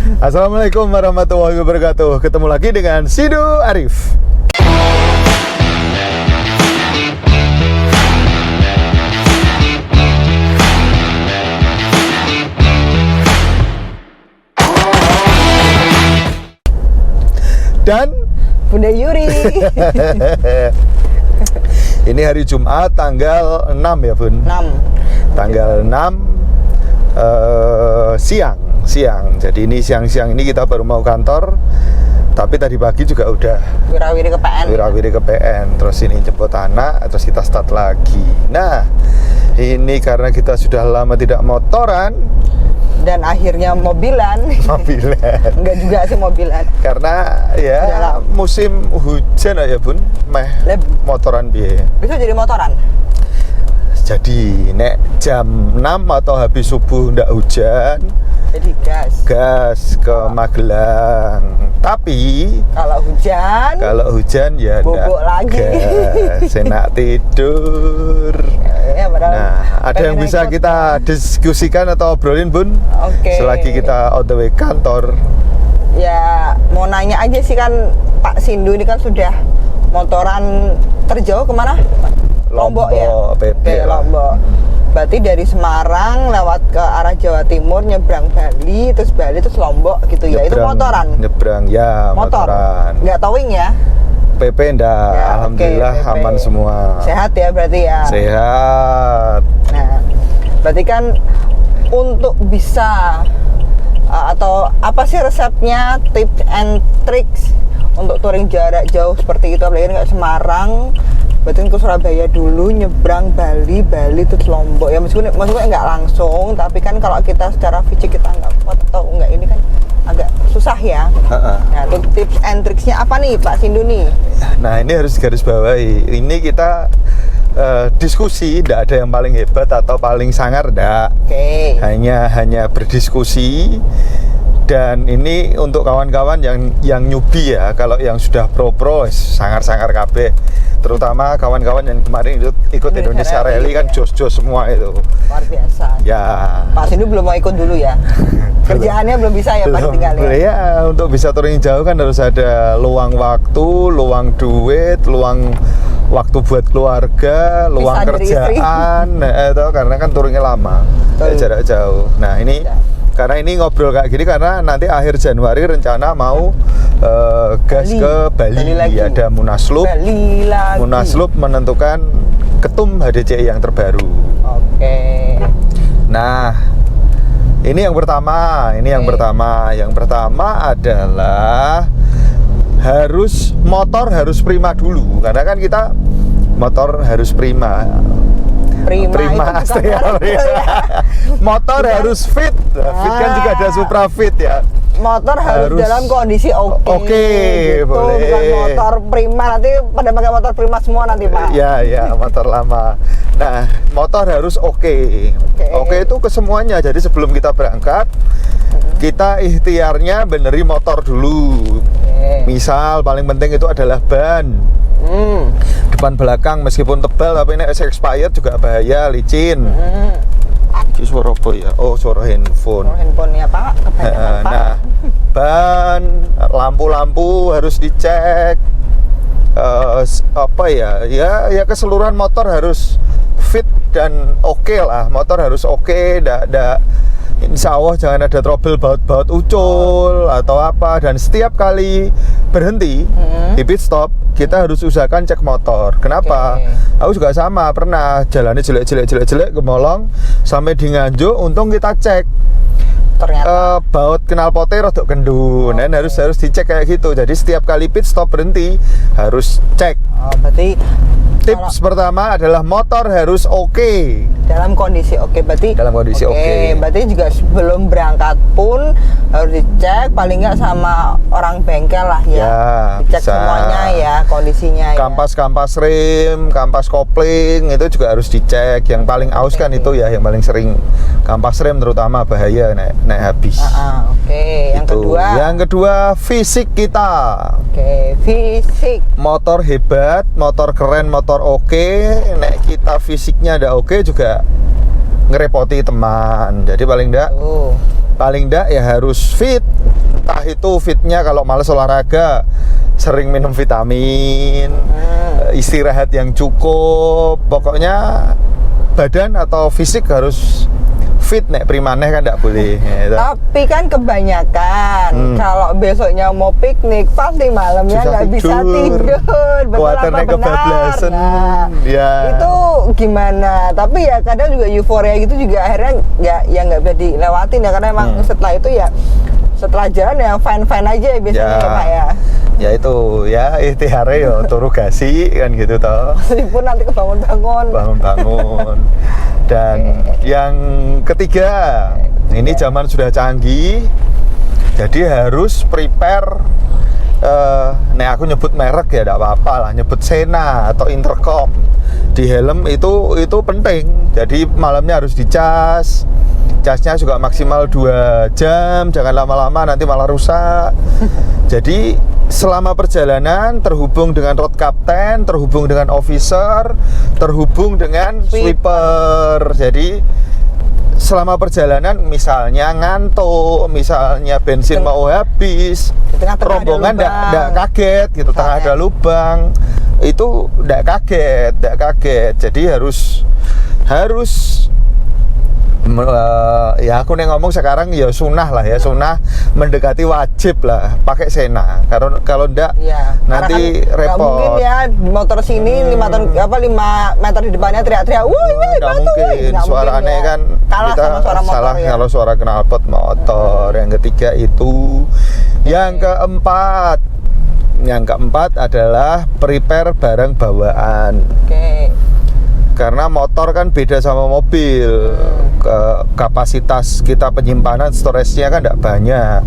Assalamualaikum warahmatullahi wabarakatuh. Ketemu lagi dengan Sido Arif. Dan Bunda Yuri. ini hari Jumat tanggal 6 ya Bun? 6. Tanggal 6 siang. Jadi ini siang-siang ini kita baru mau kantor. Tapi tadi pagi juga udah Wirawiri ke PN. Terus ini jemput anak, terus kita start lagi. Nah, ini karena kita sudah lama tidak motoran dan akhirnya mobilan. Enggak juga sih mobilan. Karena ya musim hujan aja Bun, motoran biaya. Bisa jadi motoran. Jadi nek jam 6 atau habis subuh ndak hujan, jadi gas ke Magelang. Tapi kalau hujan ya bobok lagi. Gas, enak tidur. Ya, nah, ada yang bisa kita diskusikan atau obrolin Bun? Oke. Selagi kita on the way kantor. Ya, mau nanya aja sih kan Pak Sindu ini kan sudah motoran terjauh kemana? Lombok ya? PP Lombok. Berarti dari Semarang lewat ke arah Jawa Timur, nyebrang Bali, terus Lombok gitu ya. Itu motoran? Nyebrang, ya motoran. Nggak towing ya? PP enggak, ya, alhamdulillah PP. Aman semua. Sehat ya berarti ya? Sehat. Nah, berarti kan untuk bisa atau apa sih resepnya, tips and tricks untuk touring jarak jauh seperti itu, apalagi nggak Semarang, berarti ke Surabaya dulu, nyebrang Bali terus Lombok ya, meskipun nggak langsung, tapi kan kalau kita secara fisik kita nggak kuat atau nggak ini kan agak susah ya. Nah, untuk tips and tricksnya apa nih Pak Sindu nih? Nah, ini harus garis bawahi. Ini kita diskusi, tidak ada yang paling hebat atau paling sangar, enggak. Okay. Hanya berdiskusi. Dan ini untuk kawan-kawan yang newbie ya. Kalau yang sudah pro sangar-sangar kabeh. Terutama kawan-kawan yang kemarin ikut Indonesia Rally kan jos-jos semua itu. Luar biasa. Ya. Pak Sindu belum mau ikut dulu ya. Kerjaannya belum bisa ya Pak tinggal ya. Ya, untuk bisa touring jauh kan harus ada luang waktu, luang duit, luang waktu buat keluarga, luang kerjaan. Nah, itu karena kan touringnya lama, jarak jauh. Nah, ini karena ini ngobrol kayak gini karena nanti akhir Januari rencana mau gas ke Bali. Ada Munaslup menentukan ketum HDCI yang terbaru. Oke. Nah, ini yang pertama. Yang pertama adalah motor harus prima dulu, karena kan kita motor harus prima ya. Motor harus fit. Fit kan juga ada Supra Fit ya. Motor harus dalam kondisi oke, gitu. Boleh. Bukan motor prima, nanti pada pakai motor prima semua nanti Pak. Ya, motor lama. Nah, motor harus oke itu ke semuanya. Jadi sebelum kita berangkat, kita ikhtiarnya benerin motor dulu. Misal paling penting itu adalah ban. Depan belakang meskipun tebal tapi ini expired juga bahaya, licin. Ini suara apa ya? Oh, suara handphone. Ya Pak, kebanyakan Pak. Nah, ban, lampu-lampu harus dicek. Ya keseluruhan motor harus fit dan oke lah. Motor harus oke, insya Allah jangan ada trouble baut ucul atau apa. Dan setiap kali berhenti di pit stop, kita harus usahakan cek motor. Kenapa? Aku juga sama, pernah jalannya jelek gemolong sampai di Nganjuk, untung kita cek. Ternyata baut knalpotnya rodok kendun. Dan harus dicek kayak gitu. Jadi setiap kali pit stop berhenti harus cek. Berarti tips pertama adalah motor harus oke. Dalam kondisi oke. Berarti juga sebelum berangkat pun harus dicek paling nggak sama orang bengkel lah ya. Dicek bisa. Semuanya ya, kondisinya kampas rem, kampas kopling itu juga harus dicek. Yang paling aus kan itu ya, yang paling sering kampas rem terutama bahaya naik habis. Yang kedua fisik kita. Fisik. Motor hebat, motor keren, motor oke. Nek kita fisiknya ada oke juga ngerepoti teman. Jadi paling enggak paling enggak ya harus fit. Entah itu fitnya kalau malas olahraga, sering minum vitamin, istirahat yang cukup, pokoknya badan atau fisik harus fit. Nek primaneh kan enggak boleh gitu. Tapi kan kebanyakan kalau besoknya mau piknik pasti malamnya Susah nggak bisa tidur. Betul Kuaternya apa benar? kebablasan. Nah, Ya. itu gimana? Tapi ya kadang juga euforia gitu juga akhirnya nggak bisa dilewatin ya, karena emang setelah itu ya, setelah jalan ya fine aja ya biasanya ya Pak ya. Ya itu ya ikhtiare ya turu gasi kan gitu toh. Meskipun nanti kebangun-bangun. Bangun-bangun. Dan yang ketiga, ini zaman sudah canggih, jadi harus prepare. Nek aku nyebut merek ya tidak apa-apa lah, nyebut Sena atau Intercom di helm itu penting. Jadi malamnya harus dicas. Casnya juga maksimal 2 jam, jangan lama-lama nanti malah rusak. Jadi selama perjalanan terhubung dengan road captain, terhubung dengan officer, terhubung dengan sweeper. Jadi selama perjalanan misalnya ngantuk, misalnya bensin mau habis, rombongan enggak kaget gitu, tengah ada lubang. Itu enggak kaget. Jadi harus ya aku nih ngomong sekarang ya sunnah lah ya, sunnah mendekati wajib lah pakai Sena. Kalau enggak ya, nanti kan repot. Mungkin ya motor sini 5 meter di depannya teriak-teriak, "Woi, Nggak mungkin, suaranya ya. kan kalah kita sama suara motor salah ya. kalau suara knalpot motor. Yang ketiga itu. Yang keempat adalah prepare barang bawaan. Oke. Karena motor kan beda sama mobil. Kapasitas kita penyimpanan storage-nya kan tidak banyak.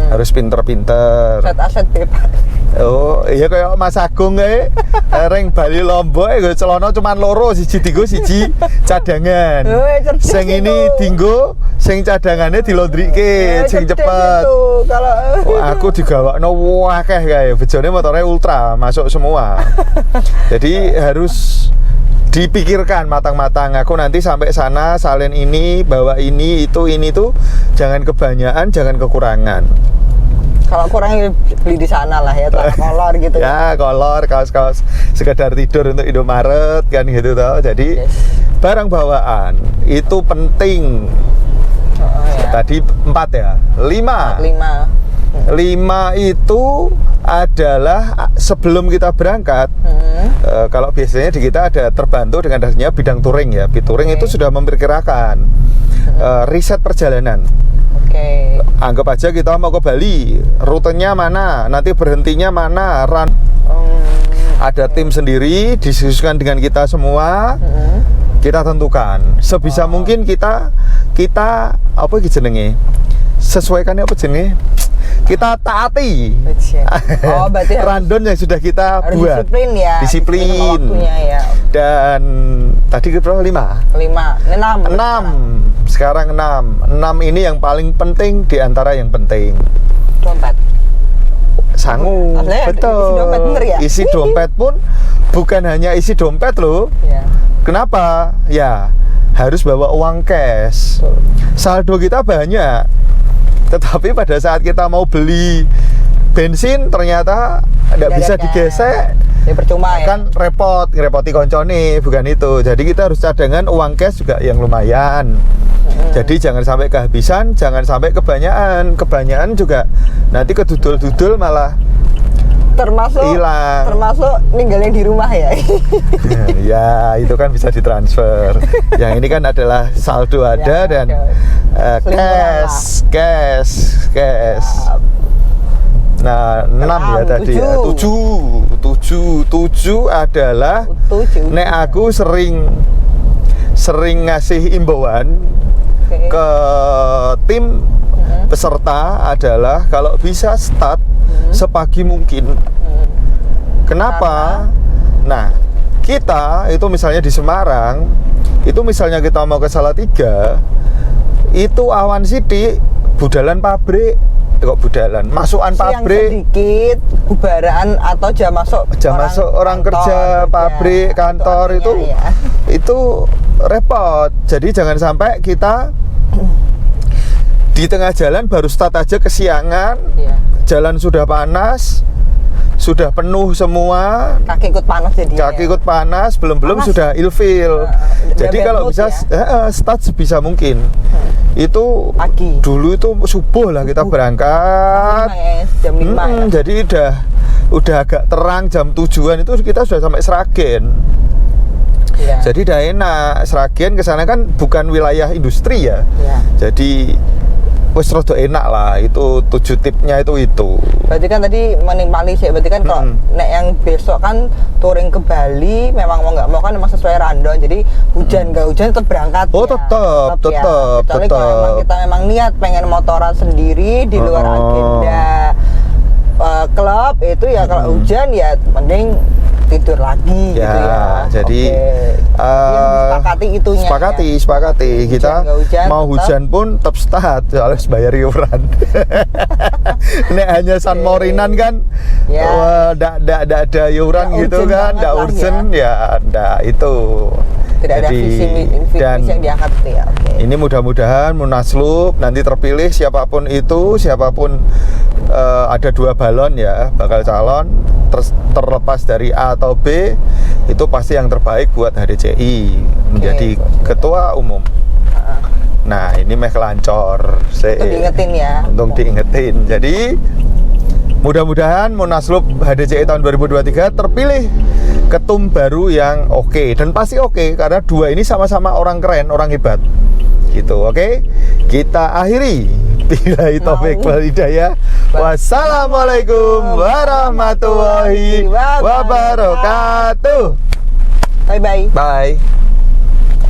Harus pinter-pinter. Aset bebas. Oh, iya kayak Mas Agung kae. Reng Bali Lombok gue celana cuman loro, siji dinggo, siji cadangan. Sing ini dinggo, sing cadangannya dilondrike, sing cepet. Kalau aku digawakno akeh kae. Bejone motore ultra, masuk semua. Jadi harus dipikirkan matang-matang. Aku nanti sampai sana salin ini, bawa ini, itu tuh jangan kebanyakan, jangan kekurangan. Kalau kurang beli di sana lah ya, kolor gitu. Ya, kolor, kaos-kaos sekedar tidur untuk Indomaret kan gitu toh. Jadi barang bawaan itu penting. Ya. Tadi 4 ya. 5 itu adalah sebelum kita berangkat. Kalau biasanya di kita ada terbantu dengan adanya bidang touring ya. Touring itu sudah memperkirakan riset perjalanan. Anggap aja kita mau ke Bali, rutenya mana, nanti berhentinya mana, ada tim sendiri didiskusikan dengan kita semua. Kita tentukan sebisa mungkin kita apa jenenge, sesuaikannya apa jenenge, kita taati. Oh, berarti rundown yang sudah kita buat. Disiplin ya. Disiplin. Ya. Dan tadi kita 5. 6. Sekarang 6 ini yang paling penting di antara yang penting. Dompet. Sangu. Betul. Isi dompet bener ya? Isi dompet pun bukan hanya isi dompet loh. Ya. Kenapa? Ya harus bawa uang cash. Saldo kita banyak, tetapi pada saat kita mau beli bensin ternyata tidak bisa digesek. Ya percuma ya. Kan repot, ngerepoti koncone, bukan itu. Jadi kita harus cadangan uang cash juga yang lumayan. Jadi jangan sampai kehabisan, jangan sampai kebanyakan. Kebanyakan juga nanti kedudul-dudul malah hilang. Termasuk ninggalin di rumah ya. Ya, itu kan bisa ditransfer. Yang ini kan adalah saldo ada ya, dan cash. Nah, 6 ya tadi ya. 7 adalah nek aku sering ngasih imbauan ke tim peserta adalah kalau bisa start sepagi mungkin. Kenapa? Nah, kita itu misalnya di Semarang, itu misalnya kita mau ke Salatiga, itu awan sidik budalan pabrik. Kok budalan, masukan pabrik sedikit, bubaran atau jam masuk orang kerja, pabrik, kantor itu repot. Jadi jangan sampai kita Di tengah jalan baru start aja kesiangan, Iya. jalan sudah panas, sudah penuh semua, Kaki ikut panas jadi. kaki ikut panas, belum Panas. sudah ilfeel. Jadi bad kalau mood bisa start sebisa mungkin. Itu Pagi. dulu itu subuh lah kita berangkat. Jam 5 ya. Jadi udah agak terang jam 7-an itu kita sudah sampai Sragen. Iya. Jadi udah enak. Sragen kesana kan bukan wilayah industri ya. Iya. Jadi wis rada enak lah. Itu 7 tipnya itu. Berarti kan tadi menimpali sih. Berarti kan kalau nek yang besok kan touring ke Bali, memang mau nggak mau kan memang sesuai random. Jadi hujan nggak hujan tetap berangkat. Oh, ya. tetap. Kecuali kalau memang kita memang niat pengen motoran sendiri di luar agenda klub itu ya, kalau hujan ya mending tidur lagi Ya, gitu ya. jadi Sepakati itunya. sepakati ya. kita Hujan, mau tetap. hujan pun tetap start harus bayar iuran. Nek hanya San Morinan kan, Ya. ndak ada iuran Nggak gitu urgent kan, banget ndak lah urgent ya, ndak itu. Tidak ada visi dan yang diangkat ya. Oke. ini mudah-mudahan Munaslup nanti terpilih siapapun itu, siapapun ada 2 balon ya bakal calon, terlepas dari A atau B, itu pasti yang terbaik buat HDCI menjadi ketua umum. Nah ini meh kelancor. Itu diingetin ya. Untung diingetin. Jadi mudah-mudahan Munaslup HDCI tahun 2023 terpilih ketum baru yang oke, dan pasti oke karena 2 ini sama-sama orang keren, orang hebat. Gitu, oke? Kita akhiri. Billahi taufik wal hidayah. Wassalamualaikum warahmatullahi wabarakatuh. Bye bye. Bye.